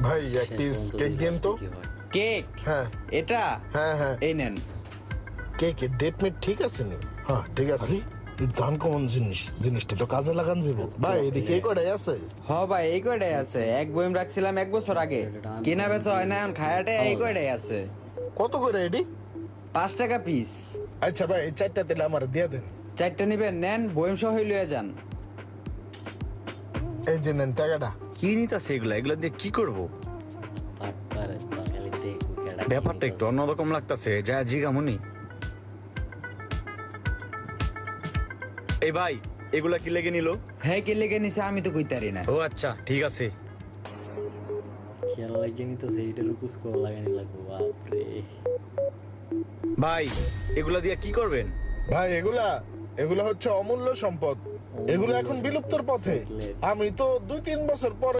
ভাই এক piece cake দিন তো। কেক? হ্যাঁ এটা? হ্যাঁ হ্যাঁ এই নেন। কেকের ডেট মেট ঠিক আছে নি? হ্যাঁ ঠিক আছে। জান কমন জিনিস, জিনিসটা তো কাজে লাগান যাব ভাই। এদিকে এই কটাই আছে। হ ভাই, এই কয়টাই আছে। এক বইম রাখছিলাম 1 বছর আগে, কেনা বেচা হয় না, এখন খায়াটে এই কয়টাই আছে। কত করে এডি? 5 টাকা পিস। আচ্ছা ভাই এই চারটা তেলে আমার দিয়ে দেন। 4টা নিবেন? নেন, বইম সহ লয়ে যান। এই যে নেন টাকাটা। কি নিতাছে এগুলা? এগুলা দিয়ে কি করব? ব্যাপারটা একটু অন্যরকম লাগতাছে। যা জিগামুনি। এই ভাই, এগুলা কি লেগে নিল? হ্যাঁ, কে লেগে নিছে আমি তো কইতারি না। ও আচ্ছা, ঠিক আছে। খেয়াল লাগিয়ে নিতে সেইটার উপর স্কোর লাগানি লাগবো। বাপরে, ভাই এগুলা দিয়ে কি করবেন? ভাই এগুলা এগুলা হচ্ছে অমূল্য সম্পদ। এগুলো এখন বিলুপ্তর পথে। আমি তো 2-3 বছর পর